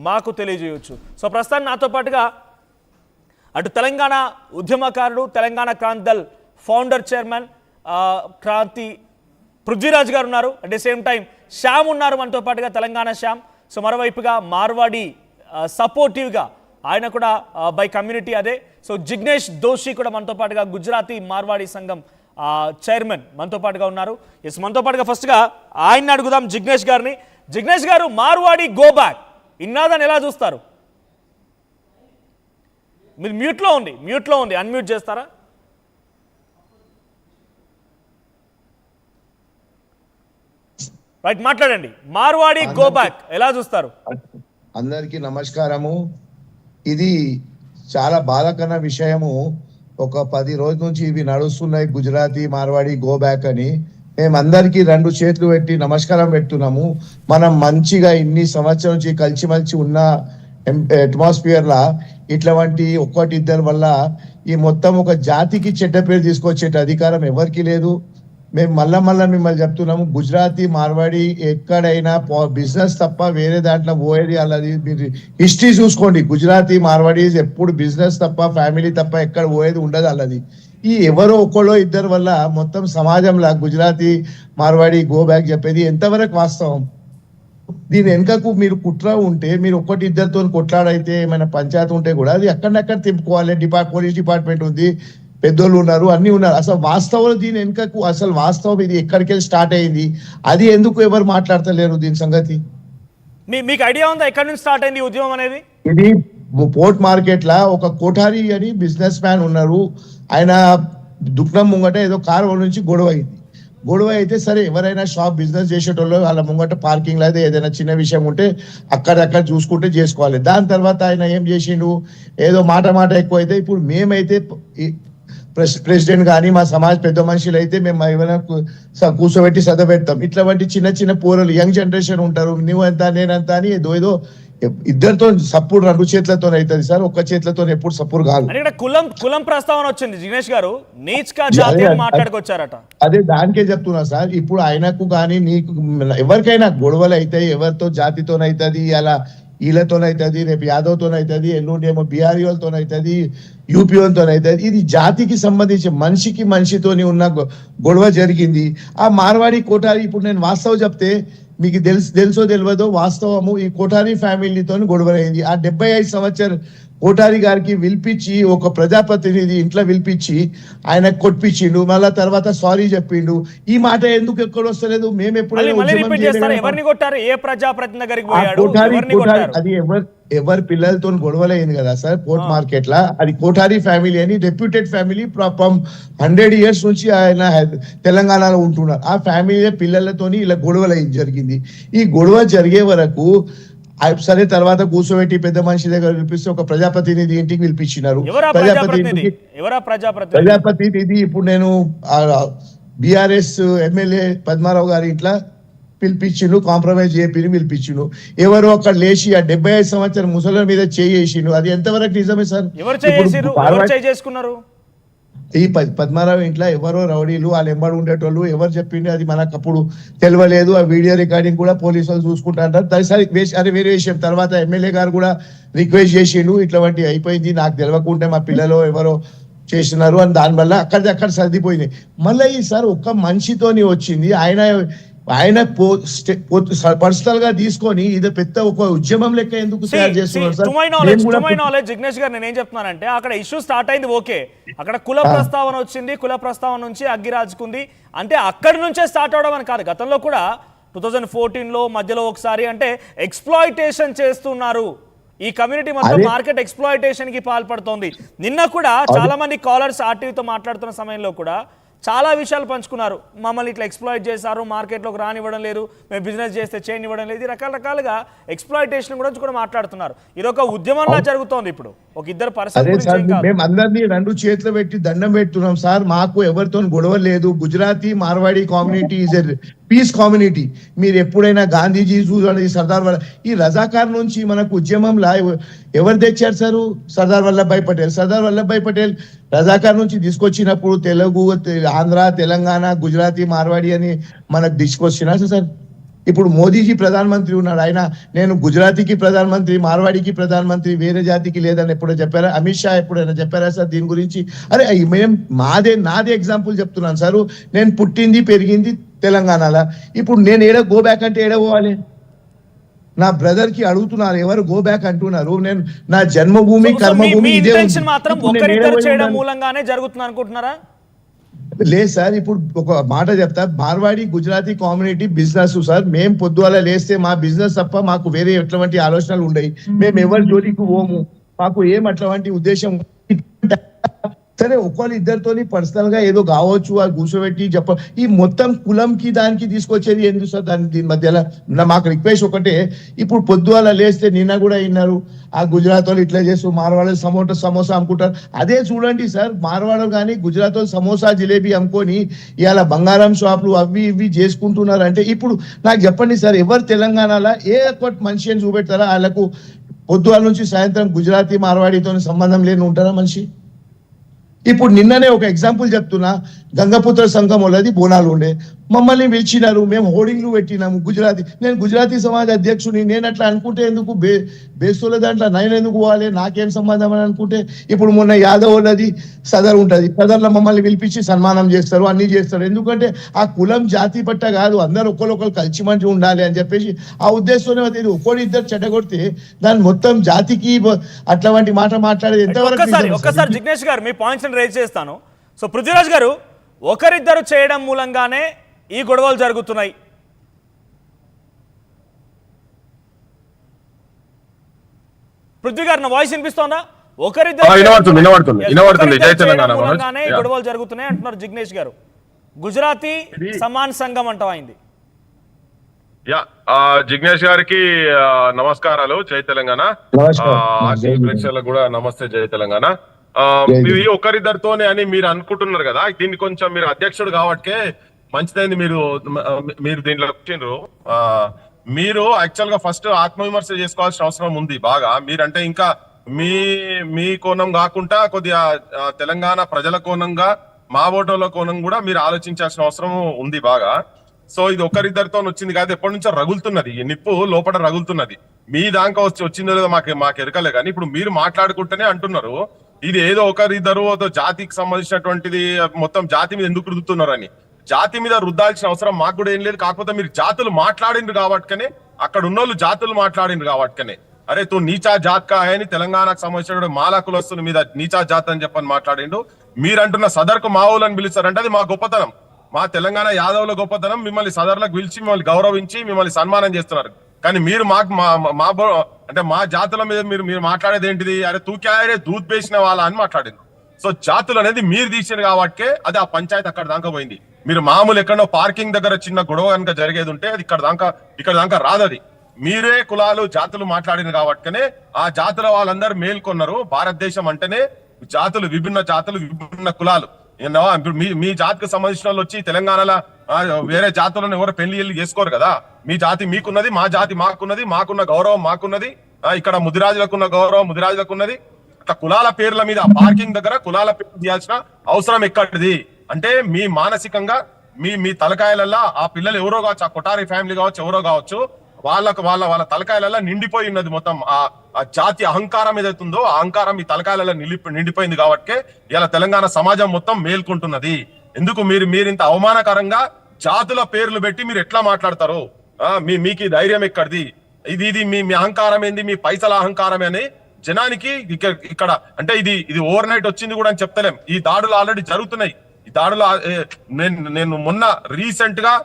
మాకు తెలియజేయవచ్చు. సో ప్రస్తుతం నాతో పాటుగా అటు తెలంగాణ ఉద్యమకారుడు, తెలంగాణ క్రాంతి దళ్ ఫౌండర్ చైర్మన్ క్రాంతి పృథ్వీరాజ్ గారు ఉన్నారు. At the same time Shyam ఉన్నారు మనతో పాటుగా, తెలంగాణ శ్యామ్. సో మరోవైపుగా మార్వాడి సపోర్టివ్గా ఆయన కూడా బై కమ్యూనిటీ అదే. సో జిగ్నేష్ దోషి కూడా మనతో పాటుగా గుజరాతీ మార్వాడి సంఘం చైర్మన్ మనతో పాటుగా ఉన్నారు. ఎస్, మనతో పాటుగా ఫస్ట్గా ఆయన్ని అడుగుదాం, జిగ్నేష్ గారిని. జిగ్నేష్ గారు, మార్వాడి గో బ్యాక్ ఇన్నాదని ఎలా చూస్తారు? మీరు మ్యూట్లో ఉంది, అన్మ్యూట్ చేస్తారా? రైట్, మాట్లాడండి. మార్వాడి గో బ్యాక్ ఎలా చూస్తారు? అందరికీ నమస్కారము. ఇది చాలా బాధాకరమైన విషయము. ఒక 10 రోజుల నుంచి ఇవి నడుస్తున్నాయి, గుజరాతీ మార్వాడి గో బ్యాక్ అని. మేమందరికీ 2 చేతులు పెట్టి నమస్కారం పెడుతున్నాము. మనం మంచిగా ఇన్ని సంవత్సరం నుంచి కలిసిమలిసి ఉన్న అట్మాస్ఫియర్ లా ఇట్లాంటి ఒక్కటిద్దరి వల్ల ఈ మొత్తం ఒక జాతికి చెడ్డ పేరు తీసుకొచ్చే అధికారం ఎవరికి లేదు. మేము మళ్ళా మిమ్మల్ని చెప్తున్నాము, గుజరాతీ మార్వాడి ఎక్కడైనా బిజినెస్ తప్ప వేరే దాంట్లో పోయేది అలాది. మీరు హిస్టరీ చూసుకోండి, గుజరాతీ మార్వాడి ఎప్పుడు బిజినెస్ తప్ప ఫ్యామిలీ తప్ప ఎక్కడ పోయేది ఉండదు అలాది. ఈ ఎవరో ఒక్కళ్ళో ఇద్దరు వల్ల మొత్తం సమాజంలో గుజరాతీ మార్వాడి గో బ్యాక్ చెప్పేది ఎంతవరకు వాస్తవం? దీని వెనుకకు మీరు కుట్ర ఉంటే, మీరు ఒక్కటి ఇద్దరితో కొట్లాడైతే, ఏమైనా పంచాయతీ ఉంటే కూడా అది అక్కడక్కడ తిప్పుకోవాలి. పోలీస్ డిపార్ట్మెంట్ ఉంది, పెద్దోళ్ళు ఉన్నారు, అన్ని ఉన్నారు. అసలు వాస్తవం దీని వెనుకకు అసలు వాస్తవం ఇది ఎక్కడికి వెళ్ళి స్టార్ట్ అయింది, అది ఎందుకు ఎవరు మాట్లాడతలేరు దీని సంగతి? మీకు ఐడియా ఉందా ఎక్కడి నుంచి స్టార్ట్ అయింది ఉద్యమం అనేది? ఇది పోర్ట్ మార్కెట్ లా ఒక కోఠారి అని బిజినెస్ మ్యాన్ ఉన్నారు. ఆయన దుఃఖం ముంగట ఏదో కారు నుంచి గొడవ అయితే సరే, ఎవరైనా షాప్ బిజినెస్ చేసేటోళ్ళు వాళ్ళ ముంగట పార్కింగ్ లో ఏదైనా చిన్న విషయం ఉంటే అక్కడక్కడ చూసుకుంటే చేసుకోవాలి. దాని తర్వాత ఆయన ఏం చేసిండు, ఏదో మాట ఎక్కువ అయితే, ఇప్పుడు మేమైతే ప్రెసిడెంట్ కానీ మా సమాజ పెద్ద మనుషులు అయితే మేము ఏమైనా కూర్చోబెట్టి చదవబెడతాం. ఇట్లాంటి చిన్న పూరలు యంగ్ జనరేషన్ ఉంటారు, నువ్వంతా నేనంతా అని ఏదో ఇద్దరితో సపోర్ట్ 2 చేతులతో అవుతుంది సార్, ఒక్క చేతులతో ఎప్పుడు సపోర్ట్ కాదు. కులం ప్రస్తావన వచ్చింది జిగ్నేష్ గారు, మాట్లాడుకొచ్చారట. అదే దానికే చెప్తున్నా సార్. ఇప్పుడు ఆయనకు కానీ నీకు ఎవరికైనా గొడవలు అవుతాయి, ఎవరితో జాతితోనవుతుంది, అలా వీళ్ళతోనవుతుంది, రేపు యాదవ్తోనవుతుంది, ఎల్లుండి ఏమో బీఆర్ఈ వాళ్ళతోనవుతుంది, యూపీ వాళ్ళతోనవుతుంది. ఇది జాతికి సంబంధించి మనిషితోని ఉన్న గొడవ జరిగింది. ఆ మార్వాడి కోటారి, ఇప్పుడు నేను వాస్తవం చెప్తే మీకు తెలుసో తెలియదో వాస్తవము, ఈ కోటారి ఫ్యామిలీతో గొడవలైంది. ఆ 75 సంవత్సరం కోటారి గారికి పిలిపించి, ఒక ప్రజాప్రతినిధి ఇంట్లో పిలిపించి ఆయన కొట్టించిండు. మళ్ళా తర్వాత సారీ చెప్పిండు. ఈ మాట ఎందుకు ఎక్కడ వస్తలేదు? మేము ఎప్పుడైనా అది ఎవరి పిల్లలతో గొడవలైంది కదా సార్ పోర్ట్ మార్కెట్ లా. అది కోఠారి ఫ్యామిలీ అని రెప్యూటెడ్ ఫ్యామిలీ, 100 years నుంచి ఆయన తెలంగాణలో ఉంటున్నారు. ఆ ఫ్యామిలీ పిల్లలతోని ఇలా గొడవలైంది జరిగింది. ఈ గొడవ జరిగే వరకు సరే, తర్వాత కూర్చోబెట్టి పెద్ద మనిషి దగ్గర పిలిపిస్తే ఒక ప్రజాప్రతినిధి ఇంటికి పిలిపించినారు. ప్రజాప్రతినిధి ఇప్పుడు నేను బీఆర్ఎస్ ఎమ్మెల్యే పద్మారావు గారి ఇంట్లో పిలిపించిండు, కాంప్రమైజ్ చేపి పిలిపించిండు. ఎవరు అక్కడ లేచి ఆ 75 సంవత్సరం ముసలి మీద చేసిండు. అది ఎంతవరకు నిజమే సార్? ఈ పద్మారావు ఇంట్లో ఎవరో రౌడీలు వాళ్ళు ఎంబడి ఉండేటోళ్ళు ఎవరు చెప్పిండు అది మనకు అప్పుడు తెలియలేదు. ఆ వీడియో రికార్డింగ్ కూడా పోలీసు వాళ్ళు చూసుకుంటా అంటారు. దయసారి అది వేరే విషయం. తర్వాత ఎమ్మెల్యే గారు కూడా రిక్వెస్ట్ చేసిండు, ఇట్లాంటి అయిపోయింది, నాకు తెలియకుంటే మా పిల్లలు ఎవరో చేస్తున్నారు అని. దానివల్ల అక్కడ సర్దిపోయింది. మళ్ళీ ఈసారి ఒక్క మనిషితోని వచ్చింది. ఆయన పర్సనల్ గా తీసుకొని ఇది పెద్ద ఒక ఉద్యమం లెక్క ఎందుకు తయారు చేస్తున్నారు? జిగ్నేష్ గారు, నేను ఏం చెప్తున్నానంటే అక్కడ ఇష్యూ స్టార్ట్ అయింది, ఓకే, అక్కడ కుల ప్రస్తావన వచ్చింది, కుల ప్రస్తావన నుంచి అగ్గిరాజుకుంది, అంటే అక్కడి నుంచే స్టార్ట్ అవడం అని కాదు. గతంలో కూడా 2014లో మధ్యలో ఒకసారి అంటే ఎక్స్ప్లాయిటేషన్ చేస్తున్నారు, ఈ కమ్యూనిటీ మొత్తం మార్కెట్ ఎక్స్ప్లాయిటేషన్ కి పాల్పడుతోంది. నిన్న కూడా చాలా మంది కాలర్స్ ఆర్టీవీతో మాట్లాడుతున్న సమయంలో కూడా చాలా విషయాలు పంచుకున్నారు. మమ్మల్ని ఇట్లా ఎక్స్ప్లాయిట్ చేశారు, మార్కెట్లోకి రానివ్వడం లేదు, మేము బిజినెస్ చేస్తే చేయనివ్వడం లేదు, రకరకాలుగా ఎక్స్ప్లాయిటేషన్ గురించి కూడా మాట్లాడుతున్నారు. ఇది ఒక ఉద్యమంలా జరుగుతోంది. ఇప్పుడు ఒక ఇద్దరు మేము అందరినీ 2 చేతులు పెట్టి దండం పెడుతున్నాం సార్. మాకు ఎవరితో గొడవ లేదు. Gujarati Marwadi community is a peace community. మీరు ఎప్పుడైనా గాంధీజీ, సర్దార్ ఈ రజాకార్ నుంచి మనకు ఉద్యమంలా ఎవరు తెచ్చారు సార్? సర్దార్ వల్లభాయ్ పటేల్ రజాకార్ నుంచి తీసుకొచ్చినప్పుడు తెలుగు, ఆంధ్ర, తెలంగాణ, గుజరాతీ మార్వాడి అని మనకు తీసుకొచ్చినా సార్? ఇప్పుడు మోదీజీ ప్రధానమంత్రి ఉన్నాడు, ఆయన నేను గుజరాతీకి ప్రధానమంత్రి, మార్వాడికి ప్రధానమంత్రి, వేరే జాతికి లేదని ఎప్పుడో చెప్పారా? అమిత్ షా ఎప్పుడైనా చెప్పారా సార్ దీని గురించి? అరే నాదే ఎగ్జాంపుల్ చెప్తున్నాను సార్. నేను పుట్టింది పెరిగింది తెలంగాణలో. ఇప్పుడు నేను ఏడ గో బ్యాక్ అంటే ఏడ పోవాలి? నా బ్రదర్ కి అడుగుతున్నారు, ఎవరు గో బ్యాక్ అంటున్నారు. నేను నా జన్మభూమి కర్మభూమి ఇదే మాత్రం ఒకరిద్దరు చేయడం మూలంగానే జరుగుతుంది అనుకుంటున్నారా? లేదు సార్, ఇప్పుడు ఒక మాట చెప్తా. Marwadi Gujarati community business sir. మేము పొద్దుగాల లేస్తే మా బిజినెస్ తప్ప మాకు వేరే ఎటువంటి ఆలోచనలు ఉండయి. మేము ఎవరి జోలికి పోము, మాకు ఏం అటువంటి ఉద్దేశం. సరే ఒకళ్ళు ఇద్దరితోని పర్సనల్ గా ఏదో కావచ్చు, అది కూర్చోబెట్టి ఈ మొత్తం కులంకి దానికి తీసుకొచ్చేది ఎందుకు సార్? దీని మధ్యలో మాకు రిక్వెస్ట్ ఒకటే, ఇప్పుడు పొద్దుగాల లేస్తే నిన్న కూడా విన్నారు, ఆ గుజరాత్ వాళ్ళు ఇట్లా చేస్తూ మార్వాడలు సమోసా అమ్ముకుంటారు. అదే చూడండి సార్, మార్వాడలు కానీ గుజరాత్ వాళ్ళు సమోసా జిలేబీ అమ్ముకొని ఇవాళ బంగారం షాపులు అవి ఇవి చేసుకుంటున్నారు. అంటే ఇప్పుడు నాకు చెప్పండి సార్, ఎవరు తెలంగాణలో ఏ మనిషి అని చూపెడతారా? వాళ్ళకు పొద్దుగాల నుంచి సాయంత్రం గుజరాతీ మార్వాడితో సంబంధం లేని ఉంటారా మనిషి? ఇప్పుడు నిన్ననే ఒక ఎగ్జాంపుల్ చెప్తున్నా, గంగపుత్ర సంఘం వాళ్ళది బోనాలు ఉండే, మమ్మల్ని పిలిచినారు, మేము హోర్డింగ్లు పెట్టినాము గుజరాతీ. నేను గుజరాతీ సమాజ్ అధ్యక్షుని, నేను అట్లా అనుకుంటే ఎందుకు బేస్తుల దాంట్లో నేను ఎందుకు పోవాలి, నాకేం సంబంధం అని అనుకుంటే. ఇప్పుడు మొన్న యాదవ్ వాళ్ళది సదర్ ఉంటుంది, సదర్లో మమ్మల్ని పిలిపించి సన్మానం చేస్తారు, అన్ని చేస్తారు. ఎందుకంటే ఆ కులం జాతి పట్ట కాదు, అందరు ఒకరు కలిసిమంచి ఉండాలి అని చెప్పేసి ఆ ఉద్దేశంతో ఇది ఒకటి ఇద్దరు చెడ్డగొడితే దాన్ని మొత్తం జాతికి అట్లాంటి మాట మాట్లాడేది ఎంతవరకు? ఒక్కసారి జిగ్నేష్ గారు మీ పాయింట్స్ రేజ్ చేస్తాను. సో పృథ్వీరాజ్ గారు, ఒకరిద్దరు చేయడం మూలంగానే ఈ గొడవలు జరుగుతున్నాయి. పృథ్వీ గారు, నా వాయిస్ వినిపిస్తోందా? ఒకరిద్దరు మూలంగానే గొడవలు జరుగుతున్నాయి అంటున్నారు జిగ్నేష్ గారు. గుజరాతీ సమాన్ సంఘం అంటమైంది. జిగ్నేష్ గారికి నమస్కారాలు, జై తెలంగాణ. ప్రేక్షకులకు కూడా నమస్తే, జై తెలంగాణ. ఇవి ఒకరిద్దరితోనే అని మీరు అనుకుంటున్నారు కదా, దీన్ని కొంచెం మీరు అధ్యక్షుడు కాబట్టే మంచిదైంది మీరు దీంట్లో వచ్చిండ్రు. మీరు యాక్చువల్ గా ఫస్ట్ ఆత్మవిమర్శ చేసుకోవాల్సిన అవసరం ఉంది బాగా. మీరంటే ఇంకా మీ కోణం కాకుండా కొద్దిగా తెలంగాణ ప్రజల కోణంగా, మా ఓటర్ల కోణం కూడా మీరు ఆలోచించాల్సిన అవసరం ఉంది బాగా. సో ఇది ఒకరిద్దరితో వచ్చింది కాదు, ఎప్పటి నుంచో రగులుతున్నది, ఈ నిప్పు లోపల రగులుతున్నది. మీ దాకా వచ్చిందో లేదో మాకు ఎరకలే, కానీ ఇప్పుడు మీరు మాట్లాడుకుంటేనే అంటున్నారు ఇది ఏదో ఒకరిద్దరు జాతికి సంబంధించినటువంటిది, మొత్తం జాతి మీద ఎందుకు రుద్దుతున్నారని. జాతి మీద రుద్దాల్సిన అవసరం మాకు కూడా ఏం లేదు. కాకపోతే మీరు జాతులు మాట్లాడిండ్రు కాబట్టికనే, అక్కడ ఉన్నోళ్ళు జాతులు మాట్లాడిండ్రు కాబట్టికనే, అరే తూ నీచా జాత్ కా అని తెలంగాణకు సంబంధించిన మాలా కులస్తుల మీద నీచా జాత్ అని చెప్పని మాట్లాడిండు. మీరంటున్న సదర్కు మావులని పిలుస్తారంటే అది మా గొప్పతనం, మా తెలంగాణ యాదవుల గొప్పతనం. మిమ్మల్ని సదర్లకు పిలిచి మిమ్మల్ని గౌరవించి మిమ్మల్ని సన్మానం చేస్తున్నారు. కానీ మీరు మాకు అంటే మా జాతుల మీద మీరు మాట్లాడేది ఏంటిది? అరే తూకాయరే దూద్ పేసిన వాళ్ళ అని మాట్లాడింది. సో జాతులు అనేది మీరు తీసారు కాబట్టే అది ఆ పంచాయతీ అక్కడ దాకా పోయింది. మీరు మామూలు ఎక్కడో పార్కింగ్ దగ్గర చిన్న గొడవ కనుక జరిగేది ఉంటే అది ఇక్కడ దాకా రాదది. మీరే కులాలు జాతులు మాట్లాడిన కాబట్టినే ఆ జాతుల వాళ్ళందరూ మేల్కొన్నారు. భారతదేశం అంటేనే జాతులు, విభిన్న జాతులు, విభిన్న కులాలు. మీ జాతికి సంబంధించిన వాళ్ళు వచ్చి తెలంగాణలో వేరే జాతులను ఎవరు పెళ్లి చేసుకోరు కదా. మీ జాతి మీకున్నది, మా జాతి మాకున్నది, మాకున్న గౌరవం మాకున్నది, ఇక్కడ ముదిరాజులకున్న గౌరవం ముదిరాజులకున్నది. అట్లా కులాల పేర్ల మీద పార్కింగ్ దగ్గర కులాల పేర్లు తీయాల్సిన అవసరం ఎక్కడిది? అంటే మీ మానసికంగా మీ తలకాయలల్లా ఆ పిల్లలు ఎవరో కావచ్చు, ఆ కొటారి ఫ్యామిలీ కావచ్చు, ఎవరో కావచ్చు, వాళ్ళ తలకాయలల్లా నిండిపోయి ఉన్నది మొత్తం ఆ జాతి అహంకారం ఏదైతుందో ఆ అహంకారం ఈ తలకాయలలో నిండిపోయింది కాబట్టి ఇలా తెలంగాణ సమాజం మొత్తం మేల్కొంటున్నది. ఎందుకు మీరు ఇంత అవమానకరంగా జాతుల పేర్లు పెట్టి మీరు ఎట్లా మాట్లాడతారు? మీకు ధైర్యం ఎక్కడిది? ఇది మీ అహంకారం ఏంది? మీ పైసల అహంకారమే అని జనానికి ఇక్కడ అంటే ఇది ఓవర్ నైట్ వచ్చింది కూడా అని చెప్తలేం. ఈ దాడులు ఆల్రెడీ జరుగుతున్నాయి. ఈ దాడులు నేను మొన్న రీసెంట్ గా